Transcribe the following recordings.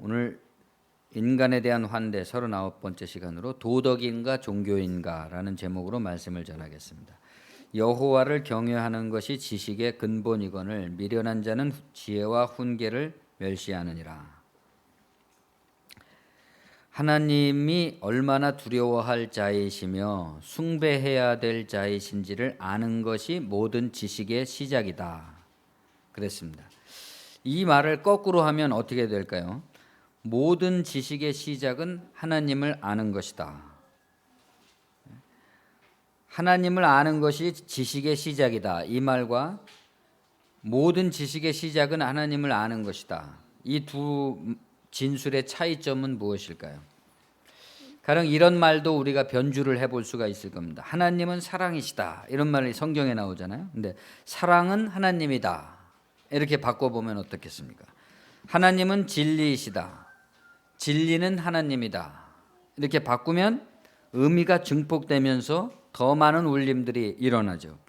오늘 인간에 대한 환대 39번째 시간으로 도덕인가 종교인가라는 제목으로 말씀을 전하겠습니다. 여호와를 경외하는 것이 지식의 근본이거늘 미련한 자는 지혜와 훈계를 멸시하느니라. 하나님이 얼마나 두려워할 자이시며 숭배해야 될 자이신지를 아는 것이 모든 지식의 시작이다. 그랬습니다. 이 말을 거꾸로 하면 어떻게 될까요? 모든 지식의 시작은 하나님을 아는 것이다. 하나님을 아는 것이 지식의 시작이다. 이 말과 모든 지식의 시작은 하나님을 아는 것이다. 이 두 진술의 차이점은 무엇일까요? 가령 이런 말도 우리가 변주를 해볼 수가 있을 겁니다. 하나님은 사랑이시다. 이런 말이 성경에 나오잖아요. 근데 사랑은 하나님이다. 이렇게 바꿔보면 어떻겠습니까? 하나님은 진리이시다. 진리는 하나님이다. 이렇게 바꾸면 의미가 증폭되면서 더 많은 울림들이 일어나죠.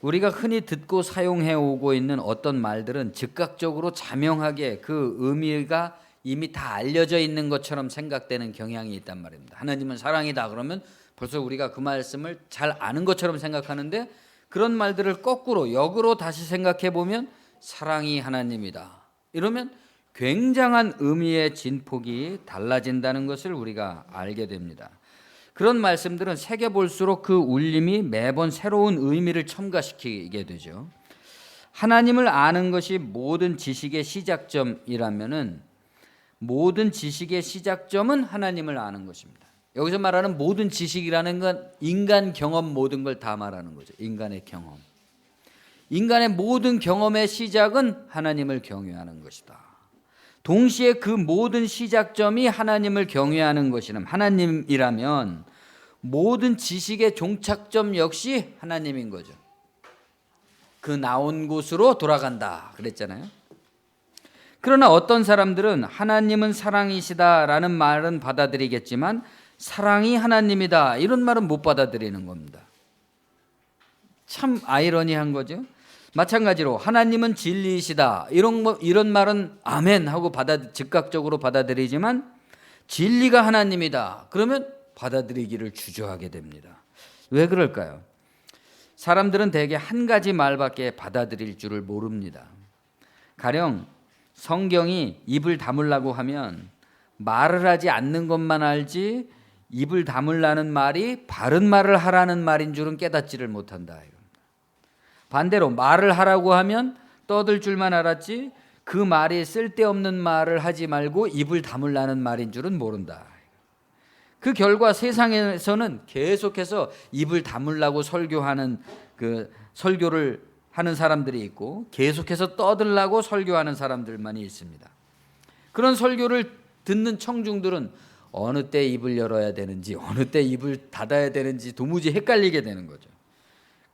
우리가 흔히 듣고 사용해 오고 있는 어떤 말들은 즉각적으로 자명하게 그 의미가 이미 다 알려져 있는 것처럼 생각되는 경향이 있단 말입니다. 하나님은 사랑이다 그러면 벌써 우리가 그 말씀을 잘 아는 것처럼 생각하는데, 그런 말들을 거꾸로 역으로 다시 생각해 보면 사랑이 하나님이다 이러면 굉장한 의미의 진폭이 달라진다는 것을 우리가 알게 됩니다. 그런 말씀들은 새겨볼수록 그 울림이 매번 새로운 의미를 첨가시키게 되죠. 하나님을 아는 것이 모든 지식의 시작점이라면은 모든 지식의 시작점은 하나님을 아는 것입니다. 여기서 말하는 모든 지식이라는 건 인간 경험 모든 걸 다 말하는 거죠. 인간의 경험. 인간의 모든 경험의 시작은 하나님을 경외하는 것이다. 동시에 그 모든 시작점이 하나님을 경외하는 것이라면, 하나님이라면 모든 지식의 종착점 역시 하나님인 거죠. 그 나온 곳으로 돌아간다 그랬잖아요. 그러나 어떤 사람들은 하나님은 사랑이시다라는 말은 받아들이겠지만 사랑이 하나님이다 이런 말은 못 받아들이는 겁니다. 참 아이러니한 거죠. 마찬가지로 하나님은 진리이시다 이런 말은 아멘 하고 즉각적으로 받아들이지만 진리가 하나님이다 그러면 받아들이기를 주저하게 됩니다. 왜 그럴까요? 사람들은 대개 한 가지 말밖에 받아들일 줄을 모릅니다. 가령 성경이 입을 다물라고 하면 말을 하지 않는 것만 알지 입을 다물라는 말이 바른 말을 하라는 말인 줄은 깨닫지를 못한다. 반대로 말을 하라고 하면 떠들 줄만 알았지 그 말이 쓸데없는 말을 하지 말고 입을 다물라는 말인 줄은 모른다. 그 결과 세상에서는 계속해서 입을 다물라고 설교하는 설교를 하는 사람들이 있고 계속해서 떠들라고 설교하는 사람들만이 있습니다. 그런 설교를 듣는 청중들은 어느 때 입을 열어야 되는지 어느 때 입을 닫아야 되는지 도무지 헷갈리게 되는 거죠.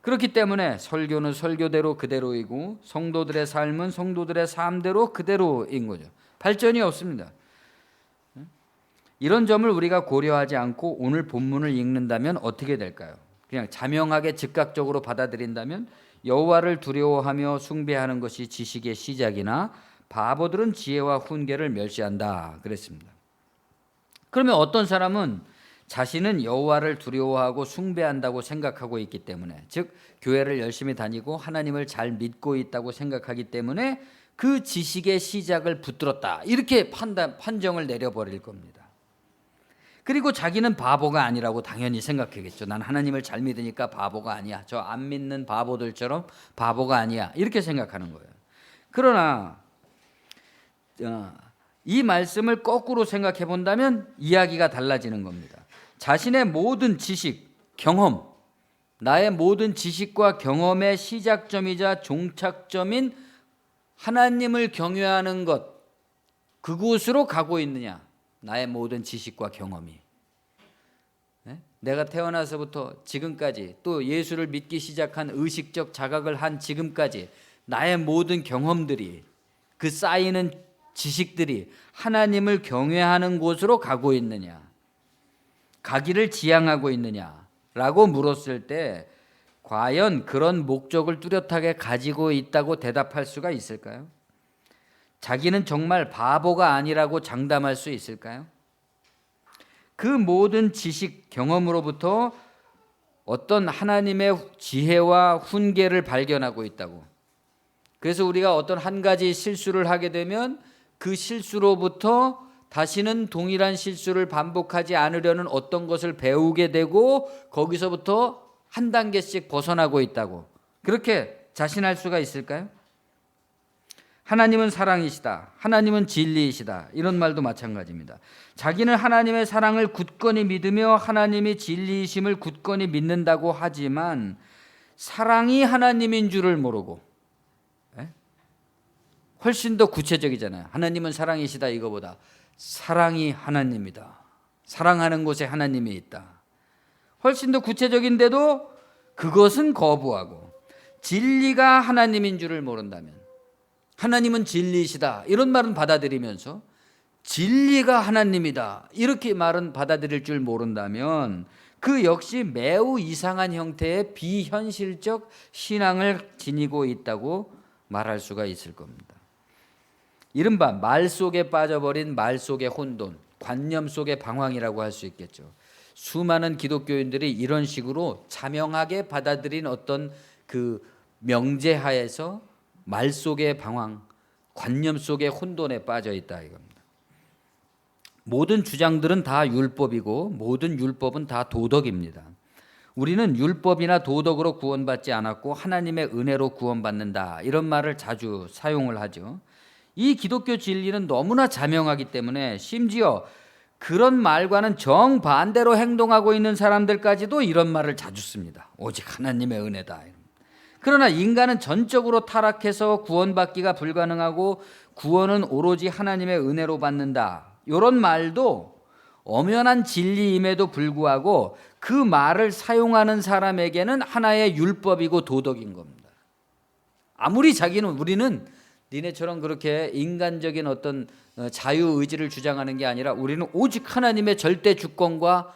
그렇기 때문에 설교는 설교대로 그대로이고 성도들의 삶은 성도들의 삶대로 그대로인 거죠. 발전이 없습니다. 이런 점을 우리가 고려하지 않고 오늘 본문을 읽는다면 어떻게 될까요? 그냥 자명하게 즉각적으로 받아들인다면 여호와를 두려워하며 숭배하는 것이 지식의 시작이나 바보들은 지혜와 훈계를 멸시한다 그랬습니다. 그러면 어떤 사람은 자신은 여호와를 두려워하고 숭배한다고 생각하고 있기 때문에, 즉 교회를 열심히 다니고 하나님을 잘 믿고 있다고 생각하기 때문에 그 지식의 시작을 붙들었다 이렇게 판정을 내려버릴 겁니다. 그리고 자기는 바보가 아니라고 당연히 생각하겠죠. 난 하나님을 잘 믿으니까 바보가 아니야. 저 안 믿는 바보들처럼 바보가 아니야. 이렇게 생각하는 거예요. 그러나 이 말씀을 거꾸로 생각해 본다면 이야기가 달라지는 겁니다. 자신의 모든 지식, 경험, 나의 모든 지식과 경험의 시작점이자 종착점인 하나님을 경외하는 것, 그곳으로 가고 있느냐? 나의 모든 지식과 경험이. 내가 태어나서부터 지금까지 또 예수를 믿기 시작한 의식적 자각을 한 지금까지 나의 모든 경험들이, 그 쌓이는 지식들이 하나님을 경외하는 곳으로 가고 있느냐, 가기를 지향하고 있느냐라고 물었을 때 과연 그런 목적을 뚜렷하게 가지고 있다고 대답할 수가 있을까요? 자기는 정말 바보가 아니라고 장담할 수 있을까요? 그 모든 지식, 경험으로부터 어떤 하나님의 지혜와 훈계를 발견하고 있다고. 그래서 우리가 어떤 한 가지 실수를 하게 되면 그 실수로부터 다시는 동일한 실수를 반복하지 않으려는 어떤 것을 배우게 되고 거기서부터 한 단계씩 벗어나고 있다고. 그렇게 자신할 수가 있을까요? 하나님은 사랑이시다. 하나님은 진리이시다. 이런 말도 마찬가지입니다. 자기는 하나님의 사랑을 굳건히 믿으며 하나님이 진리이심을 굳건히 믿는다고 하지만 사랑이 하나님인 줄을 모르고, 훨씬 더 구체적이잖아요. 하나님은 사랑이시다 이거보다 사랑이 하나님이다. 사랑하는 곳에 하나님이 있다. 훨씬 더 구체적인데도 그것은 거부하고 진리가 하나님인 줄을 모른다면, 하나님은 진리이시다 이런 말은 받아들이면서 진리가 하나님이다 이렇게 말은 받아들일 줄 모른다면 그 역시 매우 이상한 형태의 비현실적 신앙을 지니고 있다고 말할 수가 있을 겁니다. 이른바 말 속에 빠져버린 말 속의 혼돈, 관념 속의 방황이라고 할 수 있겠죠. 수많은 기독교인들이 이런 식으로 자명하게 받아들인 어떤 그 명제하에서 말 속의 방황, 관념 속의 혼돈에 빠져 있다 이겁니다. 모든 주장들은 다 율법이고 모든 율법은 다 도덕입니다. 우리는 율법이나 도덕으로 구원받지 않았고 하나님의 은혜로 구원받는다 이런 말을 자주 사용을 하죠. 이 기독교 진리는 너무나 자명하기 때문에 심지어 그런 말과는 정반대로 행동하고 있는 사람들까지도 이런 말을 자주 씁니다. 오직 하나님의 은혜다. 그러나 인간은 전적으로 타락해서 구원받기가 불가능하고 구원은 오로지 하나님의 은혜로 받는다. 이런 말도 엄연한 진리임에도 불구하고 그 말을 사용하는 사람에게는 하나의 율법이고 도덕인 겁니다. 아무리 우리는 니네처럼 그렇게 인간적인 어떤 자유의지를 주장하는 게 아니라 우리는 오직 하나님의 절대 주권과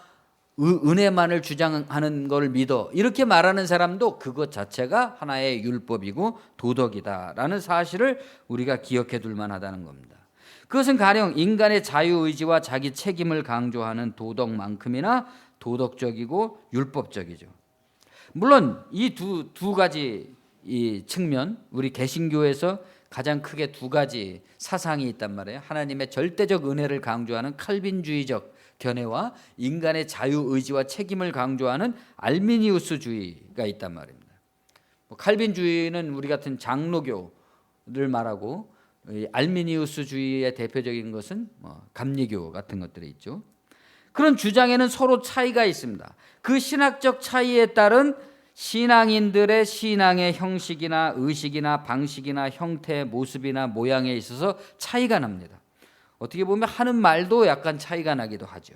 은혜만을 주장하는 걸 믿어 이렇게 말하는 사람도 그것 자체가 하나의 율법이고 도덕이다라는 사실을 우리가 기억해 둘 만하다는 겁니다. 그것은 가령 인간의 자유의지와 자기 책임을 강조하는 도덕만큼이나 도덕적이고 율법적이죠. 물론 이 두 가지 이 측면, 우리 개신교에서 가장 크게 두 가지 사상이 있단 말이에요. 하나님의 절대적 은혜를 강조하는 칼빈주의적 견해와 인간의 자유의지와 책임을 강조하는 알미니우스주의가 있단 말입니다. 칼빈주의는 우리 같은 장로교를 말하고 알미니우스주의의 대표적인 것은 감리교 같은 것들이 있죠. 그런 주장에는 서로 차이가 있습니다. 그 신학적 차이에 따른 신앙인들의 신앙의 형식이나 의식이나 방식이나 형태, 모습이나 모양에 있어서 차이가 납니다. 어떻게 보면 하는 말도 약간 차이가 나기도 하죠.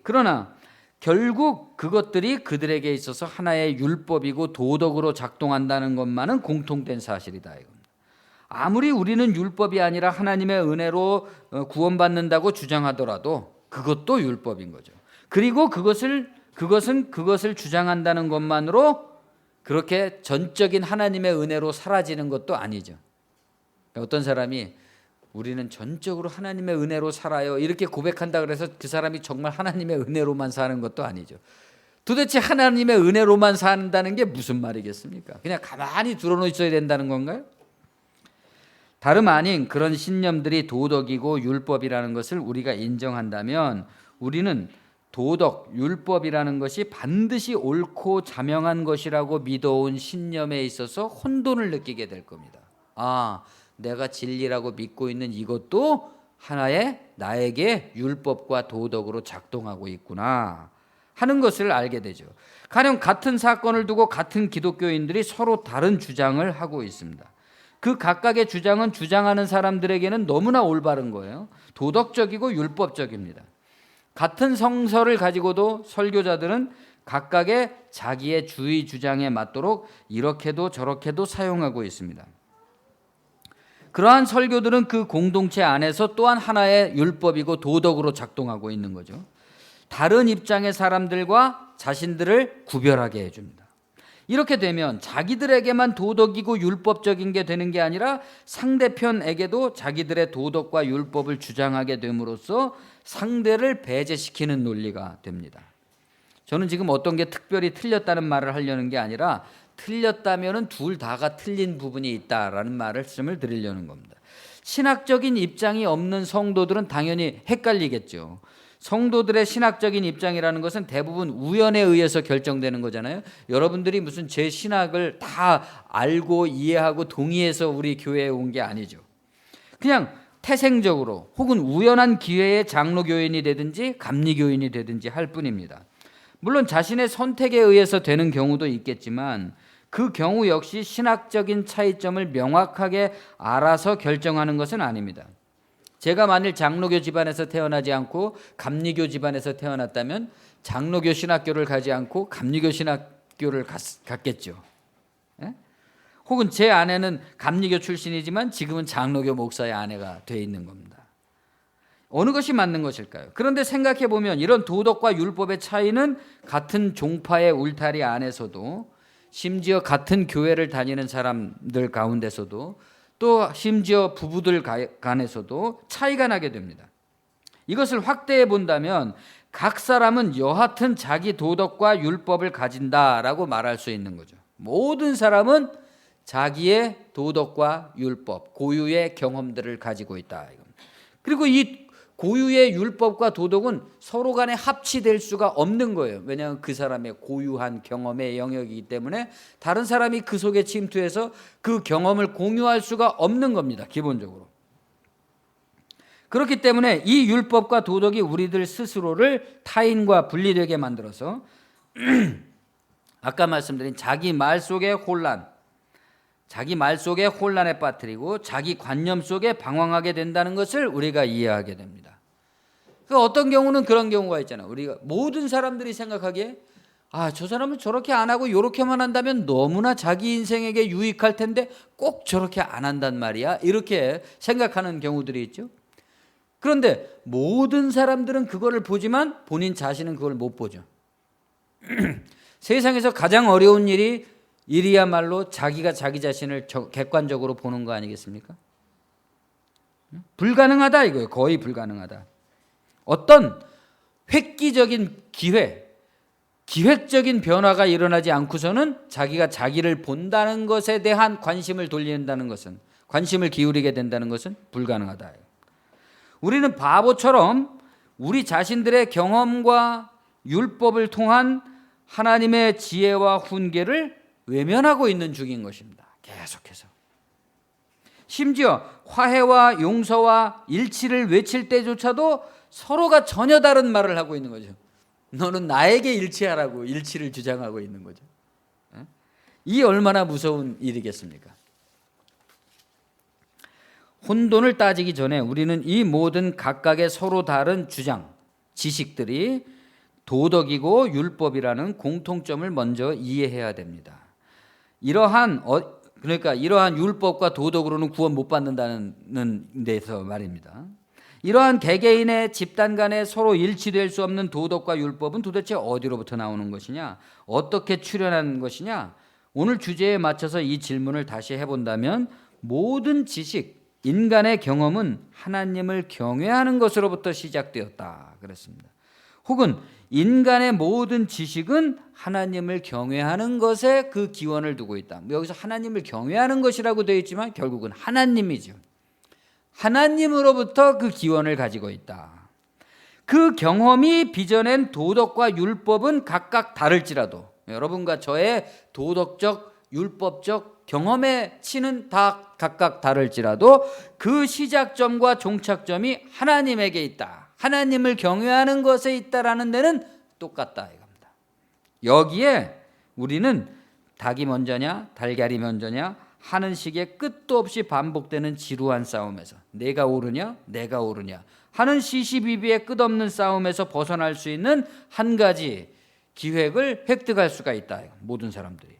그러나 결국 그것들이 그들에게 있어서 하나의 율법이고 도덕으로 작동한다는 것만은 공통된 사실이다 이겁니다. 아무리 우리는 율법이 아니라 하나님의 은혜로 구원받는다고 주장하더라도 그것도 율법인 거죠. 그리고 그것은 그것을 주장한다는 것만으로 그렇게 전적인 하나님의 은혜로 사라지는 것도 아니죠. 어떤 사람이 우리는 전적으로 하나님의 은혜로 살아요 이렇게 고백한다 그래서 그 사람이 정말 하나님의 은혜로만 사는 것도 아니죠. 도대체 하나님의 은혜로만 산다는 게 무슨 말이겠습니까? 그냥 가만히 들어놓 있어야 된다는 건가요? 다름 아닌 그런 신념들이 도덕이고 율법이라는 것을 우리가 인정한다면 우리는 도덕, 율법이라는 것이 반드시 옳고 자명한 것이라고 믿어온 신념에 있어서 혼돈을 느끼게 될 겁니다. 내가 진리라고 믿고 있는 이것도 하나의 나에게 율법과 도덕으로 작동하고 있구나 하는 것을 알게 되죠. 가령 같은 사건을 두고 같은 기독교인들이 서로 다른 주장을 하고 있습니다. 그 각각의 주장은 주장하는 사람들에게는 너무나 올바른 거예요. 도덕적이고 율법적입니다. 같은 성서를 가지고도 설교자들은 각각의 자기의 주의 주장에 맞도록 이렇게도 저렇게도 사용하고 있습니다. 그러한 설교들은 그 공동체 안에서 또한 하나의 율법이고 도덕으로 작동하고 있는 거죠. 다른 입장의 사람들과 자신들을 구별하게 해줍니다. 이렇게 되면 자기들에게만 도덕이고 율법적인 게 되는 게 아니라 상대편에게도 자기들의 도덕과 율법을 주장하게 됨으로써 상대를 배제시키는 논리가 됩니다. 저는 지금 어떤 게 특별히 틀렸다는 말을 하려는 게 아니라 틀렸다면은 둘 다가 틀린 부분이 있다라는 말씀을 드리려는 겁니다. 신학적인 입장이 없는 성도들은 당연히 헷갈리겠죠. 성도들의 신학적인 입장이라는 것은 대부분 우연에 의해서 결정되는 거잖아요. 여러분들이 무슨 제 신학을 다 알고 이해하고 동의해서 우리 교회에 온 게 아니죠. 그냥 태생적으로 혹은 우연한 기회에 장로교인이 되든지 감리교인이 되든지 할 뿐입니다. 물론 자신의 선택에 의해서 되는 경우도 있겠지만 그 경우 역시 신학적인 차이점을 명확하게 알아서 결정하는 것은 아닙니다. 제가 만일 장로교 집안에서 태어나지 않고 감리교 집안에서 태어났다면 장로교 신학교를 가지 않고 감리교 신학교를 갔겠죠. 예? 혹은 제 아내는 감리교 출신이지만 지금은 장로교 목사의 아내가 돼 있는 겁니다. 어느 것이 맞는 것일까요? 그런데 생각해 보면 이런 도덕과 율법의 차이는 같은 종파의 울타리 안에서도, 심지어 같은 교회를 다니는 사람들 가운데서도, 또 심지어 부부들 간에서도 차이가 나게 됩니다. 이것을 확대해 본다면 각 사람은 여하튼 자기 도덕과 율법을 가진다라고 말할 수 있는 거죠. 모든 사람은 자기의 도덕과 율법, 고유의 경험들을 가지고 있다. 그리고 이 고유의 율법과 도덕은 서로 간에 합치될 수가 없는 거예요. 왜냐하면 그 사람의 고유한 경험의 영역이기 때문에 다른 사람이 그 속에 침투해서 그 경험을 공유할 수가 없는 겁니다. 기본적으로. 그렇기 때문에 이 율법과 도덕이 우리들 스스로를 타인과 분리되게 만들어서 아까 말씀드린 자기 말 속의 혼란, 자기 말 속에 혼란에 빠뜨리고 자기 관념 속에 방황하게 된다는 것을 우리가 이해하게 됩니다. 어떤 경우는 그런 경우가 있잖아요. 우리가 모든 사람들이 생각하기에 저 사람은 저렇게 안 하고 이렇게만 한다면 너무나 자기 인생에게 유익할 텐데 꼭 저렇게 안 한단 말이야. 이렇게 생각하는 경우들이 있죠. 그런데 모든 사람들은 그거를 보지만 본인 자신은 그걸 못 보죠. 세상에서 가장 어려운 일이야말로 자기가 자기 자신을 객관적으로 보는 거 아니겠습니까? 불가능하다 이거예요. 거의 불가능하다. 어떤 획기적인 기획적인 변화가 일어나지 않고서는 자기가 자기를 본다는 것에 대한 관심을 돌린다는 것은, 관심을 기울이게 된다는 것은 불가능하다. 우리는 바보처럼 우리 자신들의 경험과 율법을 통한 하나님의 지혜와 훈계를 외면하고 있는 중인 것입니다. 계속해서. 심지어 화해와 용서와 일치를 외칠 때조차도 서로가 전혀 다른 말을 하고 있는 거죠. 너는 나에게 일치하라고 일치를 주장하고 있는 거죠. 이 얼마나 무서운 일이겠습니까? 혼돈을 따지기 전에 우리는 이 모든 각각의 서로 다른 주장, 지식들이 도덕이고 율법이라는 공통점을 먼저 이해해야 됩니다. 이러한 율법과 도덕으로는 구원 못 받는다는 데서 말입니다. 이러한 개개인의 집단 간에 서로 일치될 수 없는 도덕과 율법은 도대체 어디로부터 나오는 것이냐? 어떻게 출현한 것이냐? 오늘 주제에 맞춰서 이 질문을 다시 해본다면 모든 지식, 인간의 경험은 하나님을 경외하는 것으로부터 시작되었다 그랬습니다. 혹은 인간의 모든 지식은 하나님을 경외하는 것에 그 기원을 두고 있다. 여기서 하나님을 경외하는 것이라고 되어 있지만 결국은 하나님이죠. 하나님으로부터 그 기원을 가지고 있다. 그 경험이 빚어낸 도덕과 율법은 각각 다를지라도 여러분과 저의 도덕적, 율법적 경험의 치는 다 각각 다를지라도 그 시작점과 종착점이 하나님에게 있다. 하나님을 경외하는 것에 있다라는 데는 똑같다 이겁니다. 여기에 우리는 닭이 먼저냐 달걀이 먼저냐 하는 식의 끝도 없이 반복되는 지루한 싸움에서 내가 옳으냐 하는 시시비비의 끝없는 싸움에서 벗어날 수 있는 한 가지 기획을 획득할 수가 있다. 모든 사람들이.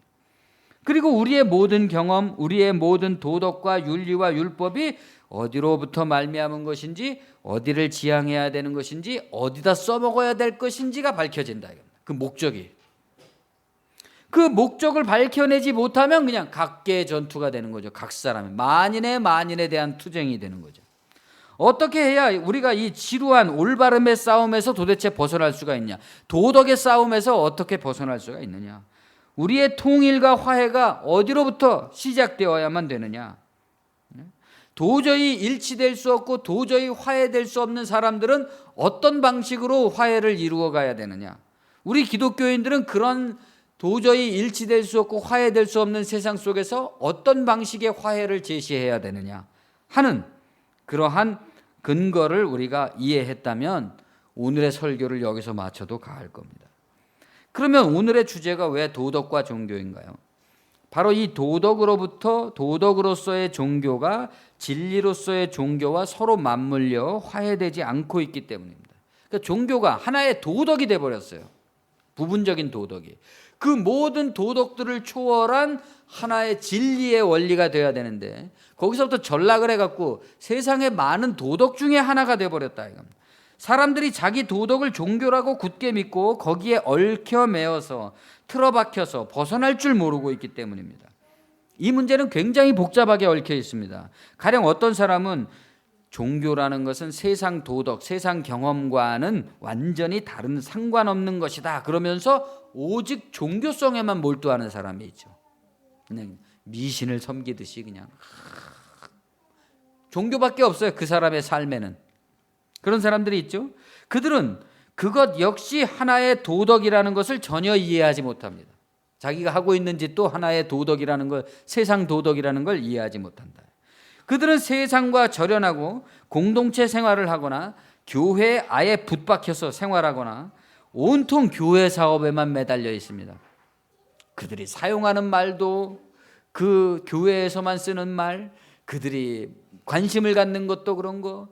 그리고 우리의 모든 경험, 우리의 모든 도덕과 윤리와 율법이 어디로부터 말미암은 것인지, 어디를 지향해야 되는 것인지, 어디다 써먹어야 될 것인지가 밝혀진다. 그 목적이. 그 목적을 밝혀내지 못하면 그냥 각계의 전투가 되는 거죠. 각 사람의 만인에 대한 투쟁이 되는 거죠. 어떻게 해야 우리가 이 지루한 올바름의 싸움에서 도대체 벗어날 수가 있냐? 도덕의 싸움에서 어떻게 벗어날 수가 있느냐? 우리의 통일과 화해가 어디로부터 시작되어야만 되느냐? 도저히 일치될 수 없고 도저히 화해될 수 없는 사람들은 어떤 방식으로 화해를 이루어 가야 되느냐? 우리 기독교인들은 그런 도저히 일치될 수 없고 화해될 수 없는 세상 속에서 어떤 방식의 화해를 제시해야 되느냐 하는 그러한 근거를 우리가 이해했다면 오늘의 설교를 여기서 마쳐도 가할 겁니다. 그러면 오늘의 주제가 왜 도덕과 종교인가요? 바로 이 도덕으로서의 종교가 진리로서의 종교와 서로 맞물려 화해되지 않고 있기 때문입니다. 그러니까 종교가 하나의 도덕이 되어버렸어요. 부분적인 도덕이. 그 모든 도덕들을 초월한 하나의 진리의 원리가 되어야 되는데 거기서부터 전락을 해갖고 세상의 많은 도덕 중에 하나가 되어버렸다 이겁니다. 사람들이 자기 도덕을 종교라고 굳게 믿고 거기에 얽혀 매어서 틀어박혀서 벗어날 줄 모르고 있기 때문입니다. 이 문제는 굉장히 복잡하게 얽혀 있습니다. 가령 어떤 사람은 종교라는 것은 세상 도덕, 세상 경험과는 완전히 다른 상관없는 것이다 그러면서 오직 종교성에만 몰두하는 사람이 있죠. 그냥 미신을 섬기듯이 그냥 종교밖에 없어요. 그 사람의 삶에는. 그런 사람들이 있죠. 그들은 그것 역시 하나의 도덕이라는 것을 전혀 이해하지 못합니다. 자기가 하고 있는 짓도 하나의 도덕이라는 걸, 세상 도덕이라는 걸 이해하지 못한다. 그들은 세상과 절연하고 공동체 생활을 하거나 교회에 아예 붙박혀서 생활하거나 온통 교회 사업에만 매달려 있습니다. 그들이 사용하는 말도 그 교회에서만 쓰는 말, 그들이 관심을 갖는 것도 그런 거,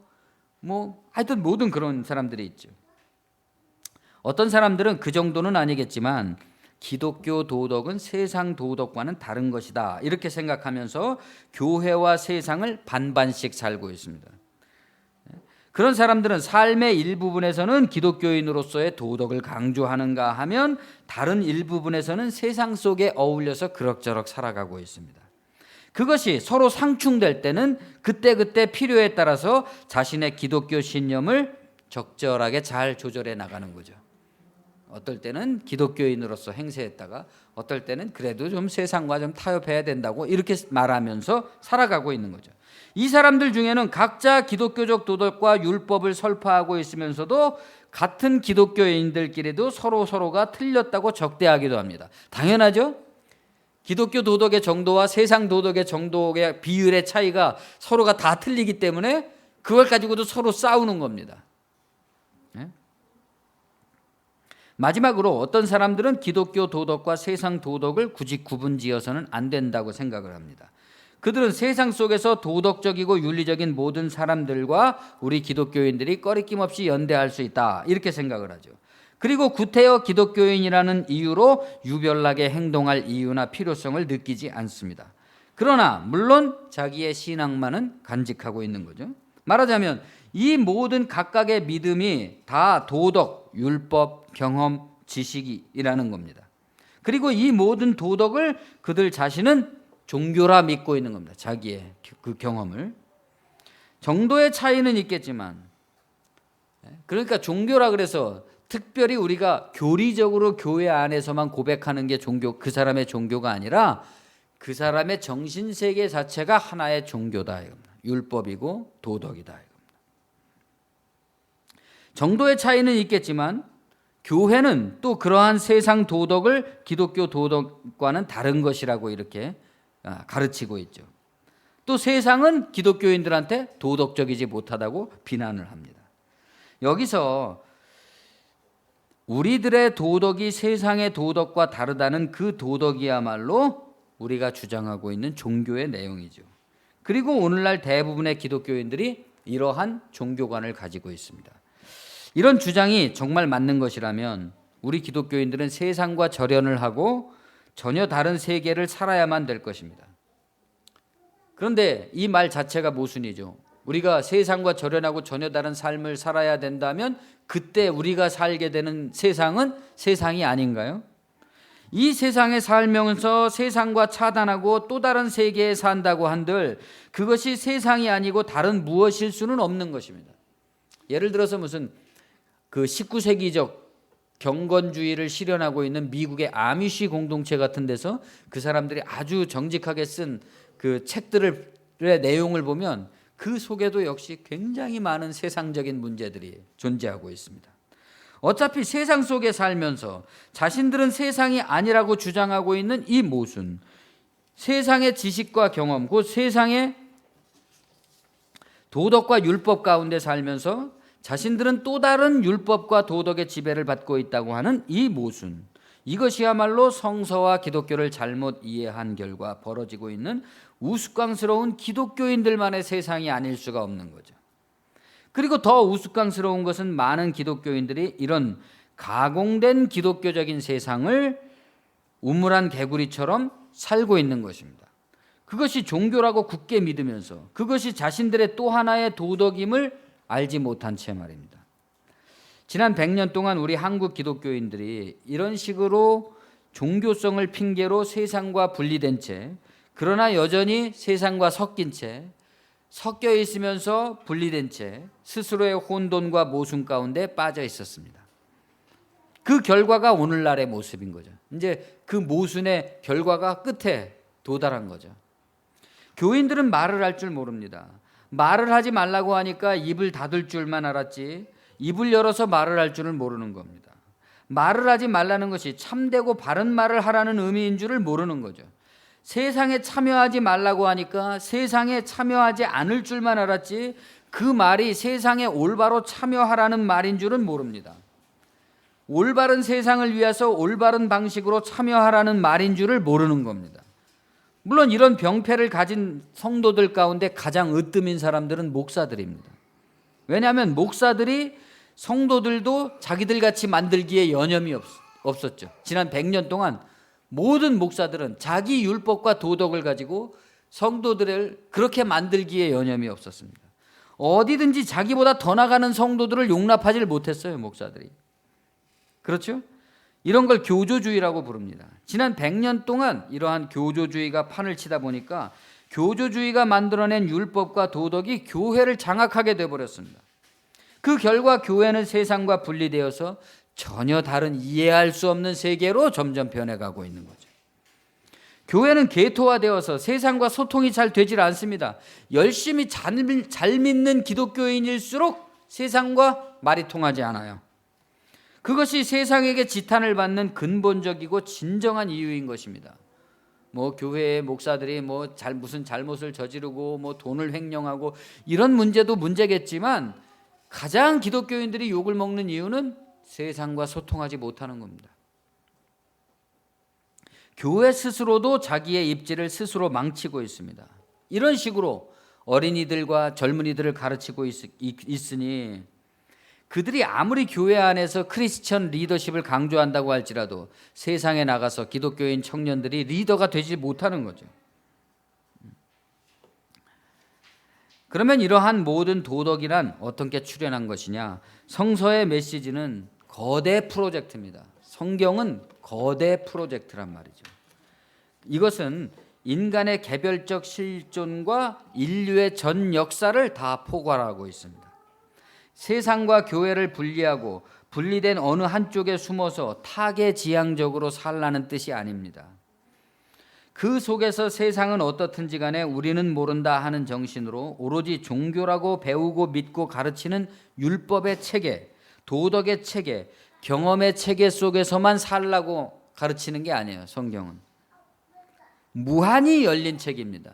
하여튼 모든 그런 사람들이 있죠. 어떤 사람들은 그 정도는 아니겠지만 기독교 도덕은 세상 도덕과는 다른 것이다 이렇게 생각하면서 교회와 세상을 반반씩 살고 있습니다. 그런 사람들은 삶의 일부분에서는 기독교인으로서의 도덕을 강조하는가 하면 다른 일부분에서는 세상 속에 어울려서 그럭저럭 살아가고 있습니다. 그것이 서로 상충될 때는 그때그때 필요에 따라서 자신의 기독교 신념을 적절하게 잘 조절해 나가는 거죠. 어떨 때는 기독교인으로서 행세했다가 어떨 때는 그래도 좀 세상과 좀 타협해야 된다고 이렇게 말하면서 살아가고 있는 거죠. 이 사람들 중에는 각자 기독교적 도덕과 율법을 설파하고 있으면서도 같은 기독교인들끼리도 서로가 틀렸다고 적대하기도 합니다. 당연하죠? 기독교 도덕의 정도와 세상 도덕의 정도의 비율의 차이가 서로가 다 틀리기 때문에 그걸 가지고도 서로 싸우는 겁니다. 마지막으로 어떤 사람들은 기독교 도덕과 세상 도덕을 굳이 구분지어서는 안 된다고 생각을 합니다. 그들은 세상 속에서 도덕적이고 윤리적인 모든 사람들과 우리 기독교인들이 꺼리낌 없이 연대할 수 있다 이렇게 생각을 하죠. 그리고 구태여 기독교인이라는 이유로 유별나게 행동할 이유나 필요성을 느끼지 않습니다. 그러나 물론 자기의 신앙만은 간직하고 있는 거죠. 말하자면 이 모든 각각의 믿음이 다 도덕, 율법, 경험, 지식이라는 겁니다. 그리고 이 모든 도덕을 그들 자신은 종교라 믿고 있는 겁니다. 자기의 그 경험을. 정도의 차이는 있겠지만 그러니까 종교라 그래서 특별히 우리가 교리적으로 교회 안에서만 고백하는 게 종교, 그 사람의 종교가 아니라 그 사람의 정신세계 자체가 하나의 종교다 이겁니다. 율법이고 도덕이다 이겁니다. 정도의 차이는 있겠지만 교회는 또 그러한 세상 도덕을 기독교 도덕과는 다른 것이라고 이렇게 가르치고 있죠. 또 세상은 기독교인들한테 도덕적이지 못하다고 비난을 합니다. 여기서 우리들의 도덕이 세상의 도덕과 다르다는 그 도덕이야말로 우리가 주장하고 있는 종교의 내용이죠. 그리고 오늘날 대부분의 기독교인들이 이러한 종교관을 가지고 있습니다. 이런 주장이 정말 맞는 것이라면 우리 기독교인들은 세상과 절연을 하고 전혀 다른 세계를 살아야만 될 것입니다. 그런데 이 말 자체가 모순이죠. 우리가 세상과 절연하고 전혀 다른 삶을 살아야 된다면 그때 우리가 살게 되는 세상은 세상이 아닌가요? 이 세상에 살면서 세상과 차단하고 또 다른 세계에 산다고 한들 그것이 세상이 아니고 다른 무엇일 수는 없는 것입니다. 예를 들어서 무슨 그 19세기적 경건주의를 실현하고 있는 미국의 아미시 공동체 같은 데서 그 사람들이 아주 정직하게 쓴 그 책들의 내용을 보면 그 속에도 역시 굉장히 많은 세상적인 문제들이 존재하고 있습니다. 어차피 세상 속에 살면서 자신들은 세상이 아니라고 주장하고 있는 이 모순, 세상의 지식과 경험, 곧 세상의 도덕과 율법 가운데 살면서 자신들은 또 다른 율법과 도덕의 지배를 받고 있다고 하는 이 모순, 이것이야말로 성서와 기독교를 잘못 이해한 결과 벌어지고 있는 우스꽝스러운 기독교인들만의 세상이 아닐 수가 없는 거죠. 그리고 더 우스꽝스러운 것은 많은 기독교인들이 이런 가공된 기독교적인 세상을 우물한 개구리처럼 살고 있는 것입니다. 그것이 종교라고 굳게 믿으면서 그것이 자신들의 또 하나의 도덕임을 알지 못한 채 말입니다. 지난 100년 동안 우리 한국 기독교인들이 이런 식으로 종교성을 핑계로 세상과 분리된 채, 그러나 여전히 세상과 섞인 채, 섞여 있으면서 분리된 채 스스로의 혼돈과 모순 가운데 빠져 있었습니다. 그 결과가 오늘날의 모습인 거죠. 이제 그 모순의 결과가 끝에 도달한 거죠. 교인들은 말을 할 줄 모릅니다. 말을 하지 말라고 하니까 입을 닫을 줄만 알았지 입을 열어서 말을 할 줄을 모르는 겁니다. 말을 하지 말라는 것이 참되고 바른 말을 하라는 의미인 줄을 모르는 거죠. 세상에 참여하지 말라고 하니까 세상에 참여하지 않을 줄만 알았지 그 말이 세상에 올바로 참여하라는 말인 줄은 모릅니다. 올바른 세상을 위해서 올바른 방식으로 참여하라는 말인 줄을 모르는 겁니다. 물론 이런 병폐를 가진 성도들 가운데 가장 으뜸인 사람들은 목사들입니다. 왜냐하면 목사들이 성도들도 자기들 같이 만들기에 여념이 없었죠. 지난 100년 동안 모든 목사들은 자기 율법과 도덕을 가지고 성도들을 그렇게 만들기에 여념이 없었습니다. 어디든지 자기보다 더 나가는 성도들을 용납하지 못했어요, 목사들이. 그렇죠? 이런 걸 교조주의라고 부릅니다. 지난 100년 동안 이러한 교조주의가 판을 치다 보니까 교조주의가 만들어낸 율법과 도덕이 교회를 장악하게 되어버렸습니다. 그 결과 교회는 세상과 분리되어서 전혀 다른 이해할 수 없는 세계로 점점 변해가고 있는 거죠. 교회는 개토화되어서 세상과 소통이 잘 되질 않습니다. 열심히 잘 믿는 기독교인일수록 세상과 말이 통하지 않아요. 그것이 세상에게 지탄을 받는 근본적이고 진정한 이유인 것입니다. 뭐 교회의 목사들이 무슨 잘못을 저지르고 돈을 횡령하고 이런 문제도 문제겠지만 가장 기독교인들이 욕을 먹는 이유는 세상과 소통하지 못하는 겁니다. 교회 스스로도 자기의 입지를 스스로 망치고 있습니다. 이런 식으로 어린이들과 젊은이들을 가르치고 있으니 그들이 아무리 교회 안에서 크리스천 리더십을 강조한다고 할지라도 세상에 나가서 기독교인 청년들이 리더가 되지 못하는 거죠. 그러면 이러한 모든 도덕이란 어떻게 출현한 것이냐? 성서의 메시지는 거대 프로젝트입니다. 성경은 거대 프로젝트란 말이죠. 이것은 인간의 개별적 실존과 인류의 전 역사를 다 포괄하고 있습니다. 세상과 교회를 분리하고 분리된 어느 한쪽에 숨어서 타계지향적으로 살라는 뜻이 아닙니다. 그 속에서 세상은 어떻든지 간에 우리는 모른다 하는 정신으로 오로지 종교라고 배우고 믿고 가르치는 율법의 체계, 도덕의 체계, 경험의 체계 속에서만 살라고 가르치는 게 아니에요. 성경은 무한히 열린 책입니다.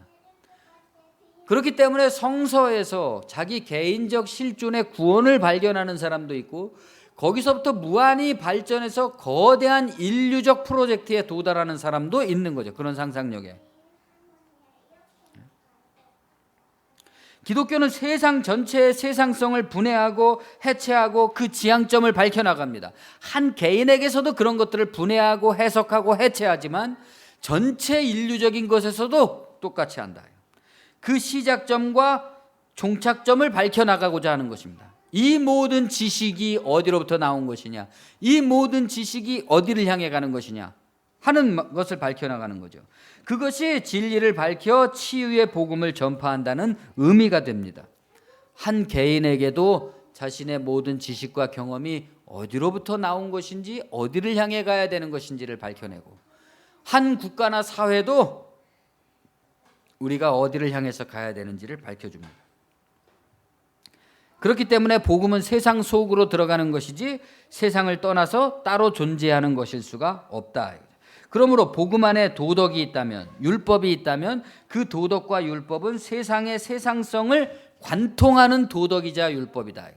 그렇기 때문에 성서에서 자기 개인적 실존의 구원을 발견하는 사람도 있고 거기서부터 무한히 발전해서 거대한 인류적 프로젝트에 도달하는 사람도 있는 거죠. 그런 상상력에. 기독교는 세상 전체의 세상성을 분해하고 해체하고 그 지향점을 밝혀나갑니다. 한 개인에게서도 그런 것들을 분해하고 해석하고 해체하지만 전체 인류적인 것에서도 똑같이 한다. 그 시작점과 종착점을 밝혀나가고자 하는 것입니다. 이 모든 지식이 어디로부터 나온 것이냐? 이 모든 지식이 어디를 향해 가는 것이냐? 하는 것을 밝혀나가는 거죠. 그것이 진리를 밝혀 치유의 복음을 전파한다는 의미가 됩니다. 한 개인에게도 자신의 모든 지식과 경험이 어디로부터 나온 것인지, 어디를 향해 가야 되는 것인지를 밝혀내고, 한 국가나 사회도 우리가 어디를 향해서 가야 되는지를 밝혀줍니다. 그렇기 때문에 복음은 세상 속으로 들어가는 것이지 세상을 떠나서 따로 존재하는 것일 수가 없다. 그러므로 복음 안에 도덕이 있다면, 율법이 있다면 그 도덕과 율법은 세상의 세상성을 관통하는 도덕이자 율법이다.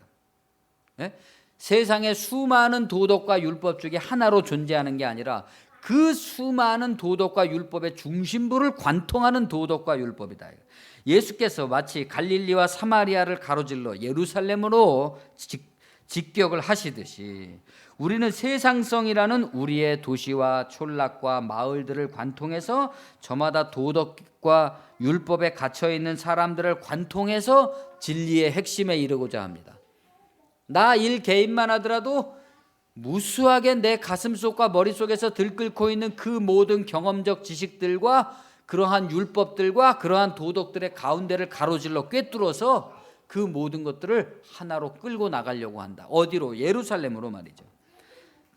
네? 세상의 수많은 도덕과 율법 중에 하나로 존재하는 게 아니라 그 수많은 도덕과 율법의 중심부를 관통하는 도덕과 율법이다. 예수께서 마치 갈릴리와 사마리아를 가로질러 예루살렘으로 직격을 하시듯이 우리는 세상성이라는 우리의 도시와 촌락과 마을들을 관통해서 저마다 도덕과 율법에 갇혀있는 사람들을 관통해서 진리의 핵심에 이르고자 합니다. 나 일 개인만 하더라도 무수하게 내 가슴속과 머릿속에서 들끓고 있는 그 모든 경험적 지식들과 그러한 율법들과 그러한 도덕들의 가운데를 가로질러 꿰뚫어서 그 모든 것들을 하나로 끌고 나가려고 한다. 어디로? 예루살렘으로 말이죠.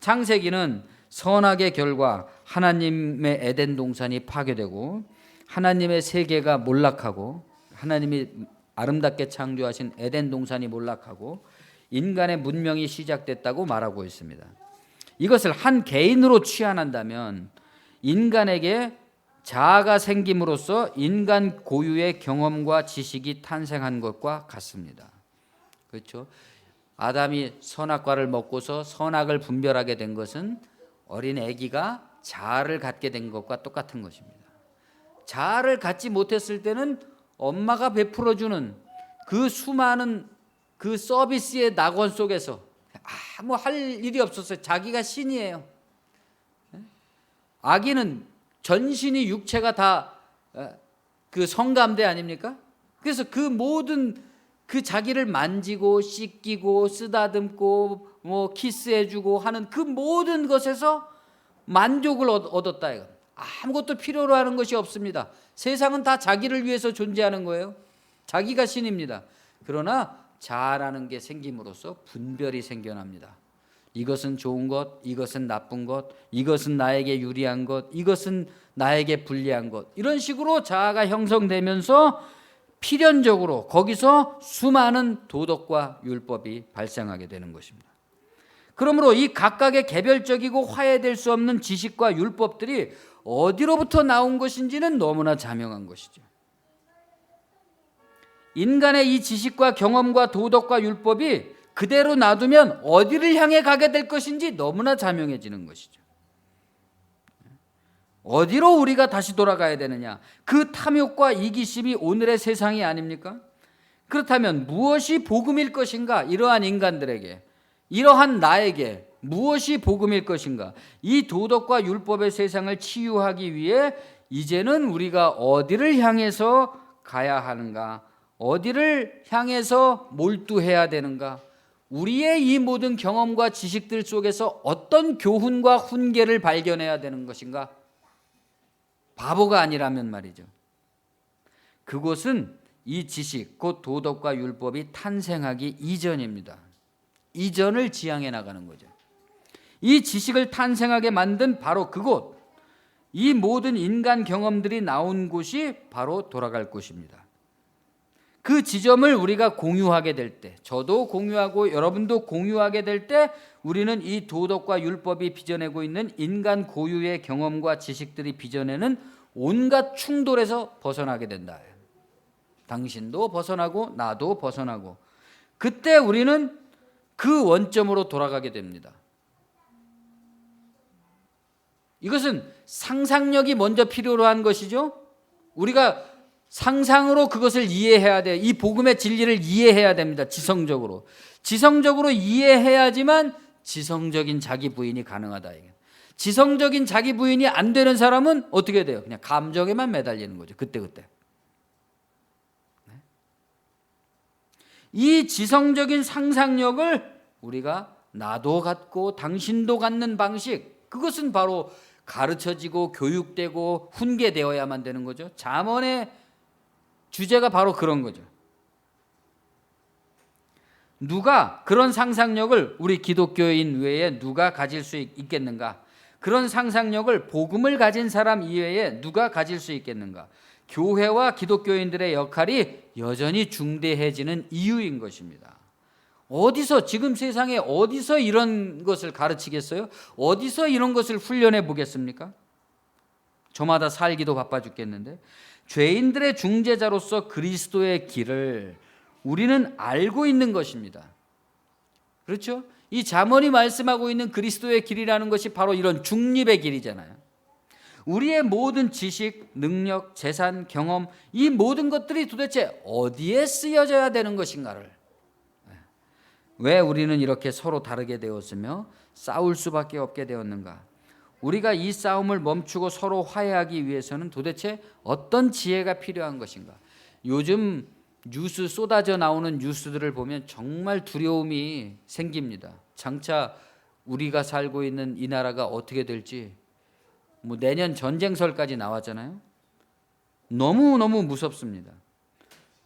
창세기는 선악의 결과 하나님의 에덴 동산이 파괴되고 하나님의 세계가 몰락하고 하나님이 아름답게 창조하신 에덴 동산이 몰락하고 인간의 문명이 시작됐다고 말하고 있습니다. 이것을 한 개인으로 취한한다면 인간에게 자아가 생김으로써 인간 고유의 경험과 지식이 탄생한 것과 같습니다. 그렇죠? 아담이 선악과를 먹고서 선악을 분별하게 된 것은 어린 아기가 자아를 갖게 된 것과 똑같은 것입니다. 자아를 갖지 못했을 때는 엄마가 베풀어주는 그 수많은 그 서비스의 낙원 속에서 아무 할 일이 없었어요. 자기가 신이에요. 아기는 전신이 육체가 다 그 성감대 아닙니까? 그래서 그 모든 그 자기를 만지고 씻기고 쓰다듬고 뭐 키스해주고 하는 그 모든 것에서 만족을 얻었다. 아무것도 필요로 하는 것이 없습니다. 세상은 다 자기를 위해서 존재하는 거예요. 자기가 신입니다. 그러나 자아라는 게 생김으로써 분별이 생겨납니다. 이것은 좋은 것, 이것은 나쁜 것, 이것은 나에게 유리한 것, 이것은 나에게 불리한 것, 이런 식으로 자아가 형성되면서 필연적으로 거기서 수많은 도덕과 율법이 발생하게 되는 것입니다. 그러므로 이 각각의 개별적이고 화해될 수 없는 지식과 율법들이 어디로부터 나온 것인지는 너무나 자명한 것이죠. 인간의 이 지식과 경험과 도덕과 율법이 그대로 놔두면 어디를 향해 가게 될 것인지 너무나 자명해지는 것이죠. 어디로 우리가 다시 돌아가야 되느냐? 그 탐욕과 이기심이 오늘의 세상이 아닙니까? 그렇다면 무엇이 복음일 것인가? 이러한 인간들에게, 이러한 나에게 무엇이 복음일 것인가? 이 도덕과 율법의 세상을 치유하기 위해 이제는 우리가 어디를 향해서 가야 하는가? 어디를 향해서 몰두해야 되는가? 우리의 이 모든 경험과 지식들 속에서 어떤 교훈과 훈계를 발견해야 되는 것인가? 바보가 아니라면 말이죠. 그것은 이 지식, 곧 도덕과 율법이 탄생하기 이전입니다. 이전을 지향해 나가는 거죠. 이 지식을 탄생하게 만든 바로 그곳, 이 모든 인간 경험들이 나온 곳이 바로 돌아갈 곳입니다. 그 지점을 우리가 공유하게 될 때, 저도 공유하고 여러분도 공유하게 될 때 우리는 이 도덕과 율법이 빚어내고 있는 인간 고유의 경험과 지식들이 빚어내는 온갖 충돌에서 벗어나게 된다. 당신도 벗어나고 나도 벗어나고, 그때 우리는 그 원점으로 돌아가게 됩니다. 이것은 상상력이 먼저 필요로 한 것이죠. 우리가 상상으로 그것을 이해해야 돼요. 이 복음의 진리를 이해해야 됩니다. 지성적으로. 지성적으로 이해해야지만 지성적인 자기 부인이 가능하다. 지성적인 자기 부인이 안 되는 사람은 어떻게 돼요? 그냥 감정에만 매달리는 거죠. 그때그때. 이 지성적인 상상력을 우리가 나도 갖고 당신도 갖는 방식, 그것은 바로 가르쳐지고 교육되고 훈계되어야만 되는 거죠. 잠언의 주제가 바로 그런 거죠. 누가 그런 상상력을 우리 기독교인 외에 누가 가질 수 있겠는가? 그런 상상력을 복음을 가진 사람 이외에 누가 가질 수 있겠는가? 교회와 기독교인들의 역할이 여전히 중대해지는 이유인 것입니다. 어디서, 지금 세상에 어디서 이런 것을 가르치겠어요? 어디서 이런 것을 훈련해 보겠습니까? 저마다 살기도 바빠 죽겠는데. 죄인들의 중재자로서 그리스도의 길을 우리는 알고 있는 것입니다. 그렇죠? 이 잠언이 말씀하고 있는 그리스도의 길이라는 것이 바로 이런 중립의 길이잖아요. 우리의 모든 지식, 능력, 재산, 경험, 이 모든 것들이 도대체 어디에 쓰여져야 되는 것인가를, 왜 우리는 이렇게 서로 다르게 되었으며 싸울 수밖에 없게 되었는가? 우리가 이 싸움을 멈추고 서로 화해하기 위해서는 도대체 어떤 지혜가 필요한 것인가? 요즘 뉴스 쏟아져 나오는 뉴스들을 보면 정말 두려움이 생깁니다. 장차 우리가 살고 있는 이 나라가 어떻게 될지, 내년 전쟁설까지 나왔잖아요. 너무너무 무섭습니다.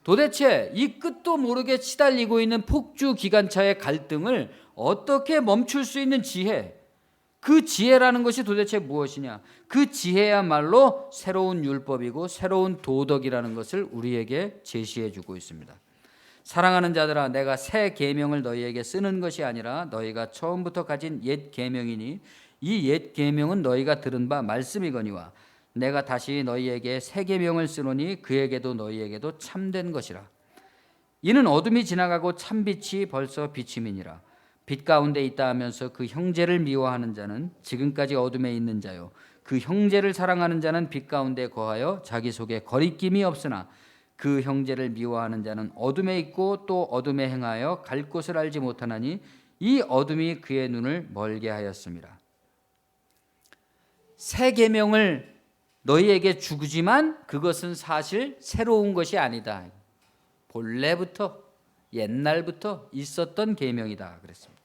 도대체 이 끝도 모르게 시달리고 있는 폭주 기관차의 갈등을 어떻게 멈출 수 있는 지혜, 그 지혜라는 것이 도대체 무엇이냐? 그 지혜야말로 새로운 율법이고 새로운 도덕이라는 것을 우리에게 제시해 주고 있습니다. 사랑하는 자들아, 내가 새 계명을 너희에게 쓰는 것이 아니라 너희가 처음부터 가진 옛 계명이니 이 옛 계명은 너희가 들은 바 말씀이거니와 내가 다시 너희에게 새 계명을 쓰노니 그에게도 너희에게도 참된 것이라. 이는 어둠이 지나가고 참빛이 벌써 비침이니라. 빛 가운데 있다 하면서 그 형제를 미워하는 자는 지금까지 어둠에 있는 자요, 그 형제를 사랑하는 자는 빛 가운데 거하여 자기 속에 거리낌이 없으나 그 형제를 미워하는 자는 어둠에 있고 또 어둠에 행하여 갈 곳을 알지 못하나니 이 어둠이 그의 눈을 멀게 하였습니다. 새 계명을 너희에게 주지만 그것은 사실 새로운 것이 아니다. 본래부터 옛날부터 있었던 계명이다 그랬습니다.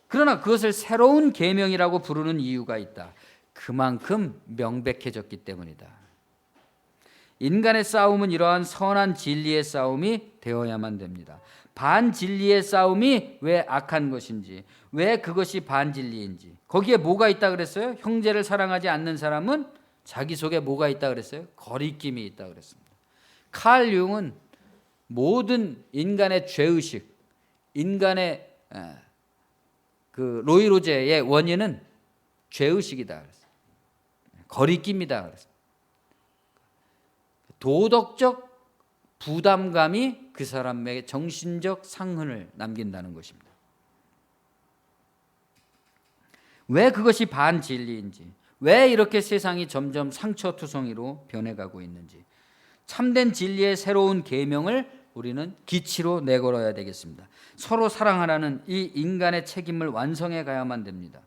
그러나 그것을 새로운 계명이라고 부르는 이유가 있다. 그만큼 명백해졌기 때문이다. 인간의 싸움은 이러한 선한 진리의 싸움이 되어야만 됩니다. 반진리의 싸움이 왜 악한 것인지, 왜 그것이 반진리인지, 거기에 뭐가 있다 그랬어요? 형제를 사랑하지 않는 사람은 자기 속에 뭐가 있다 그랬어요? 거리낌이 있다 그랬습니다. 칼 융은 모든 인간의 죄의식, 인간의 그 노이로제의 원인은 죄의식이다 그랬어요. 거리낌이다 그랬어요. 도덕적 부담감이 그 사람에게 정신적 상흔을 남긴다는 것입니다. 왜 그것이 반진리인지, 왜 이렇게 세상이 점점 상처투성이로 변해가고 있는지, 참된 진리의 새로운 계명을 우리는 기치로 내걸어야 되겠습니다. 서로 사랑하라는 이 인간의 책임을 완성해 가야만 됩니다.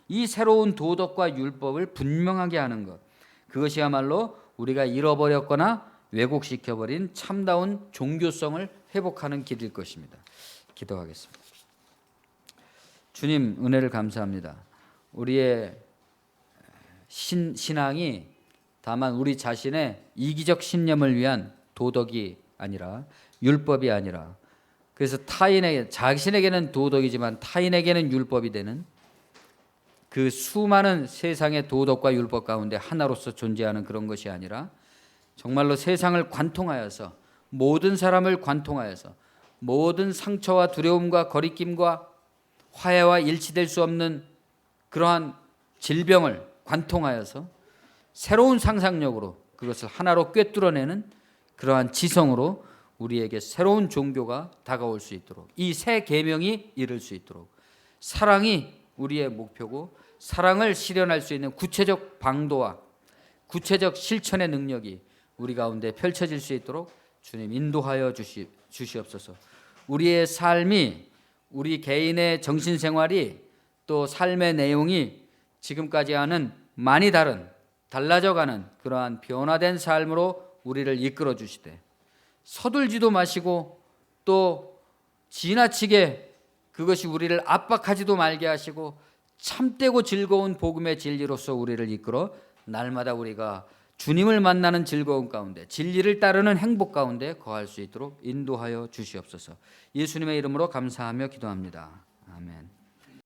이 새로운 도덕과 율법을 분명하게 하는 것, 그것이야말로 우리가 잃어버렸거나 왜곡시켜버린 참다운 종교성을 회복하는 길일 것입니다. 기도하겠습니다. 주님, 은혜를 감사합니다. 우리의 신앙이 다만 우리 자신의 이기적 신념을 위한 도덕이 아니라, 율법이 아니라, 그래서 타인에게, 자신에게는 도덕이지만 타인에게는 율법이 되는 그 수많은 세상의 도덕과 율법 가운데 하나로서 존재하는 그런 것이 아니라, 정말로 세상을 관통하여서, 모든 사람을 관통하여서 모든 상처와 두려움과 거리낌과 화해와 일치될 수 없는 그러한 질병을 관통하여서 새로운 상상력으로 그것을 하나로 꿰뚫어내는 그러한 지성으로 우리에게 새로운 종교가 다가올 수 있도록, 이 새 계명이 이룰 수 있도록, 사랑이 우리의 목표고 사랑을 실현할 수 있는 구체적 방도와 구체적 실천의 능력이 우리 가운데 펼쳐질 수 있도록 주님 인도하여 주시옵소서. 우리의 삶이, 우리 개인의 정신생활이, 또 삶의 내용이 지금까지와는 많이 달라져가는 그러한 변화된 삶으로 우리를 이끌어 주시되, 서둘지도 마시고 또 지나치게 그것이 우리를 압박하지도 말게 하시고 참되고 즐거운 복음의 진리로서 우리를 이끌어 날마다 우리가 주님을 만나는 즐거움 가운데 진리를 따르는 행복 가운데 거할 수 있도록 인도하여 주시옵소서. 예수님의 이름으로 감사하며 기도합니다. 아멘.